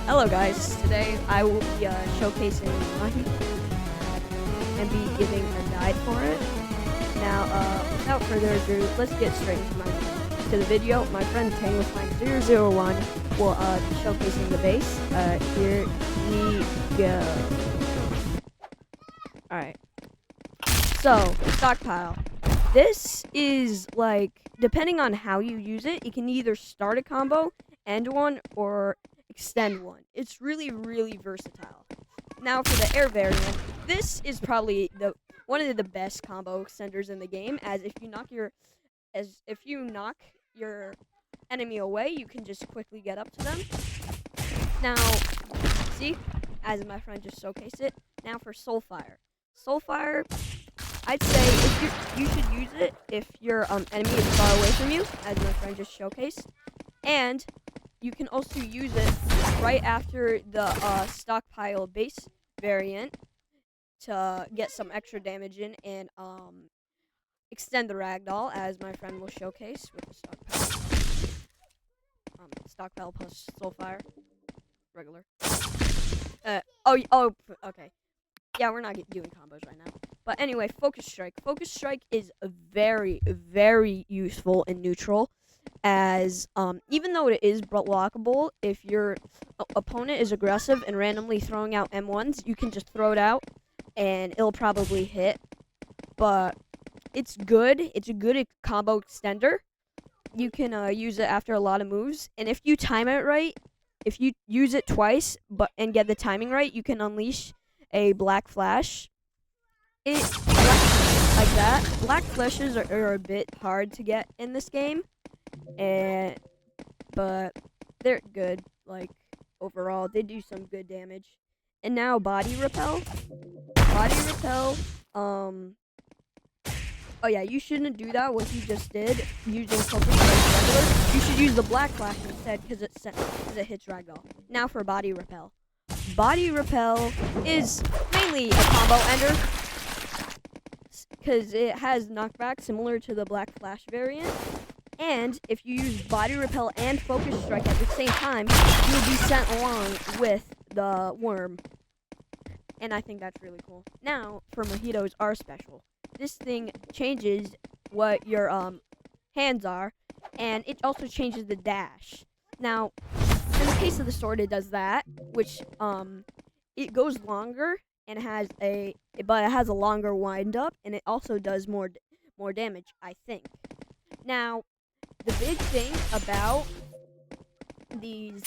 Hello guys, today I will be showcasing Mahito and be giving a guide for it. Now, without further ado, let's get straight into the video. My friend Tanglefine001 will be showcasing the base. Here we go. Alright. So, stockpile. This is like, depending on how you use it, you can either start a combo, end one, or extend one. It's really, really versatile. Now for the air variant, this is probably one of the best combo extenders in the game, as if you knock your enemy away, you can just quickly get up to them. Now, see, as my friend just showcased it. Now for Soulfire. Soulfire, I'd say you should use it if your enemy is far away from you, as my friend just showcased, and you can also use it right after the stockpile base variant to get some extra damage in and extend the ragdoll, as my friend will showcase with the stockpile. Stockpile plus Soulfire, regular. Okay. Yeah, we're not doing combos right now. But anyway, Focus Strike. Focus Strike is very, very useful in neutral, as even though it is blockable, if your opponent is aggressive and randomly throwing out M1s, you can just throw it out and it'll probably hit. But it's good. It's a good combo extender. You can use it after a lot of moves, and if you time it right, if you use it twice and get the timing right, you can unleash a Black Flash. Like that. Black Flashes are a bit hard to get in this game, but they're good. Like, overall, they do some good damage. And now Body Repel. Body Repel. Oh yeah, you shouldn't do that. What you just did using Focus Strike regular. You should use the Black Flash instead, because it hits ragdoll. Now for Body Repel. Body Repel is mainly a combo ender, because it has knockback similar to the Black Flash variant. And if you use Body Repel and Focus Strike at the same time, you'll be sent along with the worm. And I think that's really cool. Now, for Mahito's R special. This thing changes what your hands are, and it also changes the dash. Now, in the case of the sword, it does that, which it goes longer and it has a longer wind up, and it also does more damage, I think. Now, the big thing about these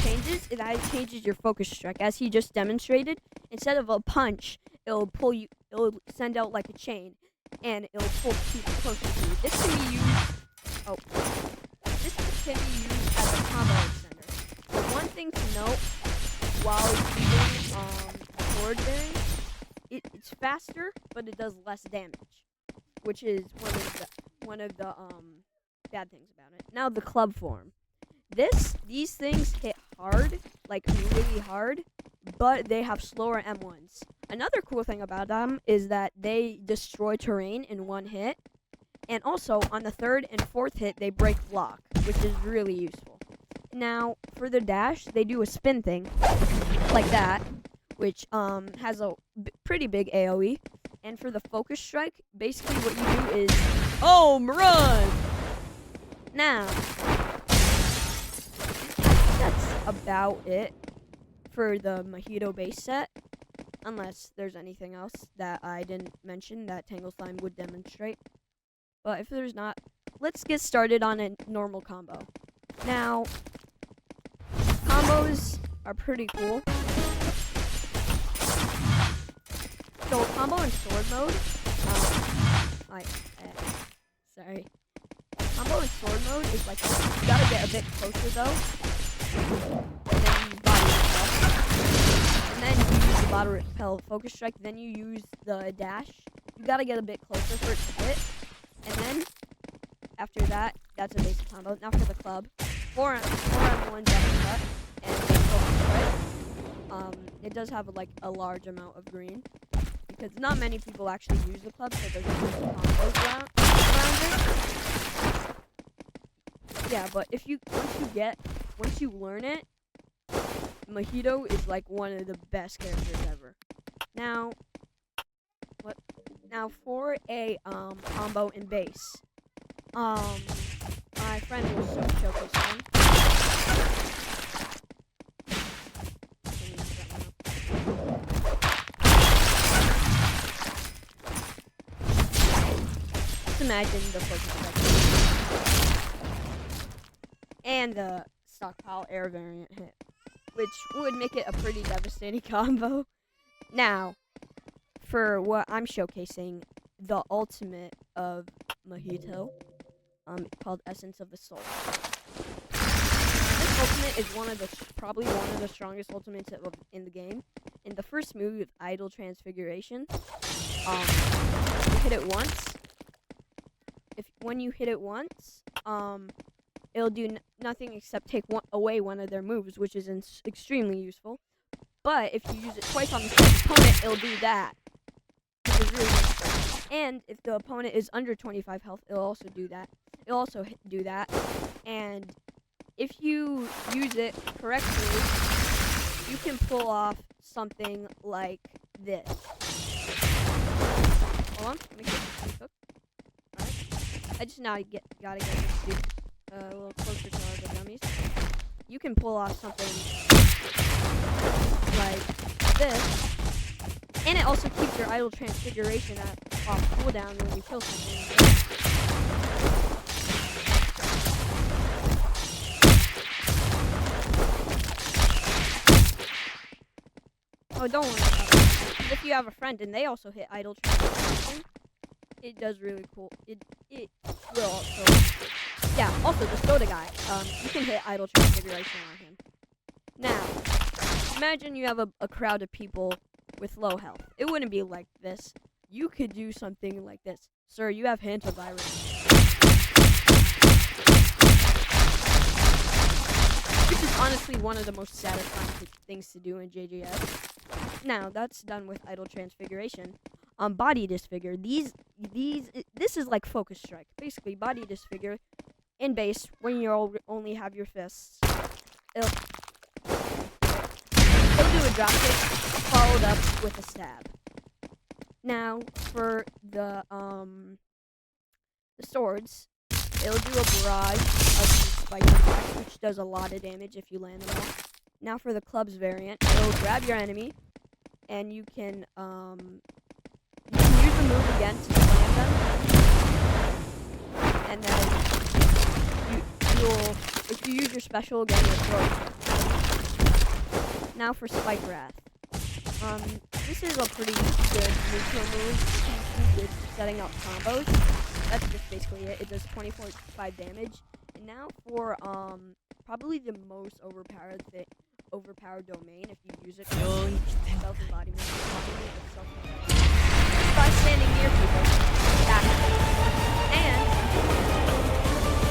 changes is that it changes your Focus Strike, as he just demonstrated. Instead of a punch, it'll send out like a chain, and it'll pull people closer to you. This can be used as a combo extender. But one thing to note while using sword variant, it's faster, but it does less damage, which is one of the bad things about it. Now the club form. These things hit hard, like really hard, but they have slower M1s. Another cool thing about them is that they destroy terrain in one hit, and also on the third and fourth hit they break block, which is really useful. Now for the dash, they do a spin thing like that, which has a pretty big AoE. And for the Focus Strike, basically what you do is run. Now that's about it for the Mahito base set, unless there's anything else that I didn't mention that Tangle Slime would demonstrate. But if there's not, let's get started on a normal combo. Now, combos are pretty cool. So, combo in sword mode, combo in sword mode is like, you gotta get a bit closer though. And then use Body Repel. And then you use the Body Repel Focus Strike. Then you use the dash. You gotta get a bit closer for it to hit. And then, after that, that's a basic combo. Now for the club. 4 on 1 cut and Focus Strike. It does have a large amount of green, because not many people actually use the club, so there's no combos around it. Yeah, but once you learn it, Mahito is like one of the best characters ever. Now, what? Now for a combo in base, my friend will showcase one. Just imagine the focus and the stockpile air variant hit, which would make it a pretty devastating combo. Now, for what I'm showcasing, the ultimate of Mahito, called Essence of the Soul. This ultimate is probably one of the strongest ultimates in the game. In the first move, Idle Transfiguration, you hit it once. When you hit it once, it'll do nothing except take away one of their moves, which is extremely useful. But if you use it twice on the same opponent, it'll do that, which is really useful. And if the opponent is under 25 health, it'll also do that. It'll also do that. And if you use it correctly, you can pull off something like this. Hold on, let me cook. Alright. I just now gotta get this dude a little closer to our other dummies. You can pull off something like this. And it also keeps your idle transfiguration off cooldown when you kill something. Oh, don't worry about it. If you have a friend and they also hit idle transfiguration, it does really cool. It will also. Yeah, also the soda guy. You can hit idle transfiguration on him. Now, imagine you have a crowd of people with low health. It wouldn't be like this. You could do something like this. Sir, you have hantavirus. Which is honestly one of the most satisfying things to do in JJS. Now, that's done with idle transfiguration. Body disfigure. This is like focus strike. Basically, body disfigure in base when you only have your fists. It'll do a drop kick followed up with a stab. Now, for the swords, it'll do a barrage of these spike attacks, which does a lot of damage if you land them all. Now for the clubs variant, it'll grab your enemy, and you can use the move again to slam them, and then if you use your special again, you'll throw it. Now for Spike Wrath. This is a pretty good neutral move. It's good for setting up combos. That's just basically it. It does 24.5 damage. And now for probably the most overpowered domain if you use it for self-embodiment. By standing near people. And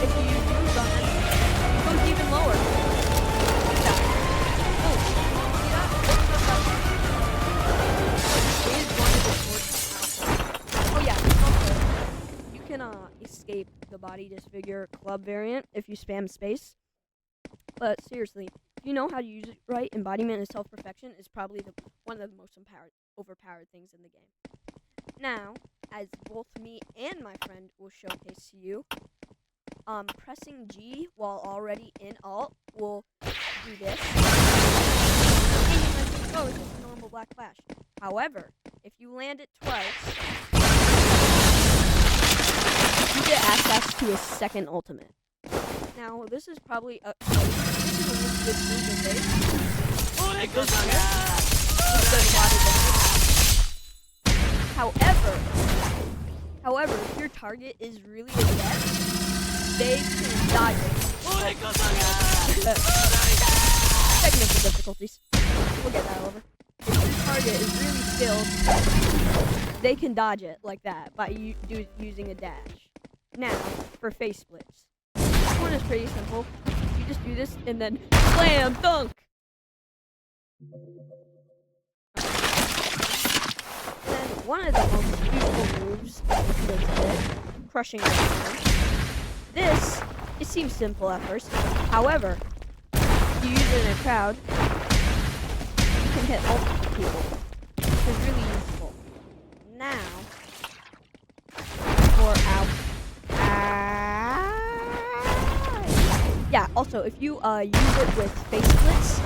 if you use moves on them, it goes even lower. You can escape the body disfigure club variant if you spam space. But seriously, if you know how to use it right, embodiment and self-perfection is probably one of the most overpowered things in the game. Now, as both me and my friend will showcase to you, pressing G while already in alt will do this. And you might think, oh, it's just a normal black flash. However, if you land it twice, you get access to a second ultimate. Now, this is probably a good move in base. It does a lot of damage. However, if your target is really adept, they can dodge it. Technical difficulties. We'll get that over. If your target is really skilled, they can dodge it like that by using a dash. Now, for face splits. This one is pretty simple. You just do this and then slam dunk! And then one of the most useful moves is crushing everything. It seems simple at first. However, if you use it in a crowd, you can hit multiple people, which is really useful. Now, for yeah. Also, if you use it with face splits,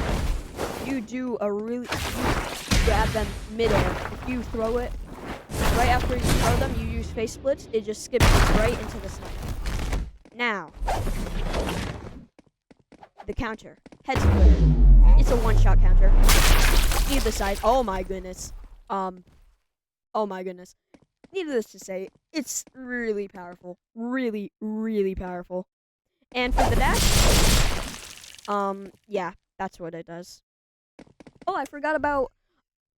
you do a really you grab them midair. If you throw it right after you throw them, you use face splits. It just skips you right into the sniper. Now, the counter head splitter. It's a one-shot counter. Either side. Oh my goodness. Oh my goodness. Needless to say, it's really powerful. Really, really powerful. And for the dash, yeah, that's what it does. Oh, I forgot about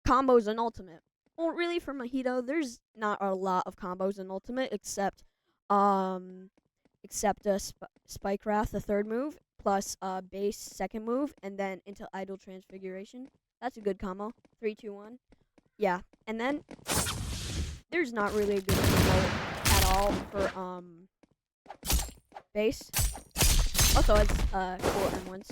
combos in Ultimate. Well, really, for Mahito, there's not a lot of combos in Ultimate except a Spike Wrath, the third move, plus base second move, and then into Idle Transfiguration. That's a good combo. 3, 2, 1. Yeah, and then there's not really a good combo at all for base. Also, it's 4 M1s.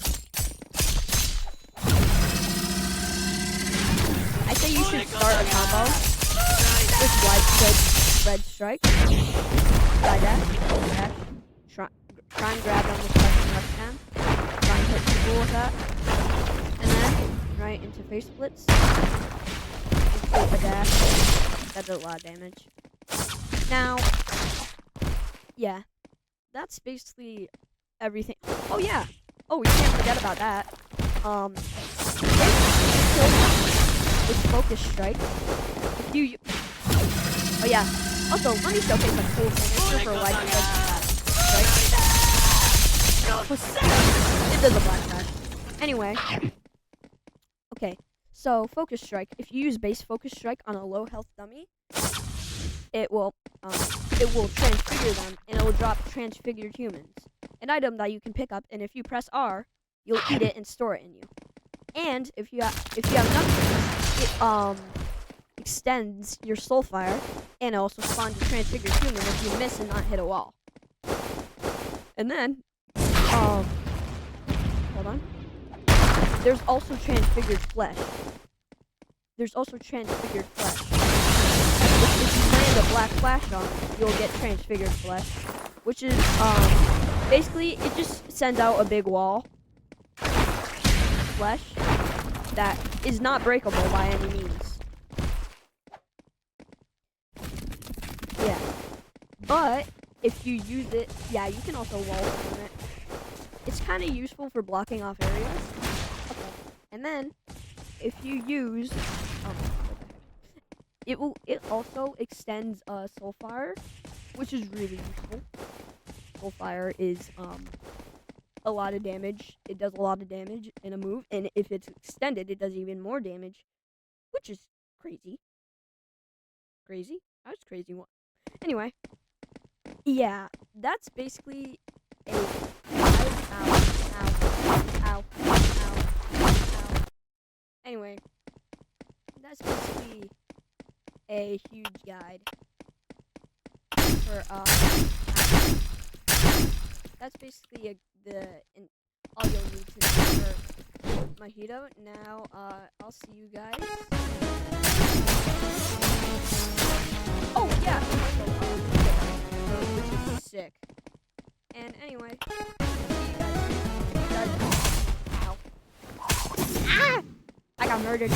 I say you should start a combo with widespread red strike, side dash, try and grab them with left hand, try and hit people with that, and then right into face splits, into a dash. That does a lot of damage. Now, yeah, that's basically everything. Oh yeah. Oh, we can't forget about that. With focus strike. If you. Oh yeah. Also, let me showcase a cool finisher for widespread strike. It does a black dash. Anyway. Okay. So focus strike. If you use base focus strike on a low health dummy, it will transfigure them, and it will drop transfigured humans. An item that you can pick up, and if you press R, you'll eat it and store it in you. And if you have enough, it extends your soul fire, and it also spawns a transfigured human if you miss and not hit a wall. And then, hold on. There's also transfigured flesh. If you land a black flash on it, you'll get transfigured flesh, which is basically it just sends out a big wall flesh that is not breakable by any means. Yeah, but if you use it, yeah, you can also wall on it. It's kind of useful for blocking off areas. Okay, and then if you use it also extends Soulfire, which is really useful. Soulfire is a lot of damage. It does a lot of damage in a move, and if it's extended, it does even more damage, which is crazy. Crazy? I was crazy one. Anyway, yeah, that's basically a ow. Anyway, that's basically a huge guide for that's basically all you'll need to do for Mahito. Now I'll see you guys. Oh yeah, which is sick. And anyway, see you guys. Ow. Ah! I got murdered.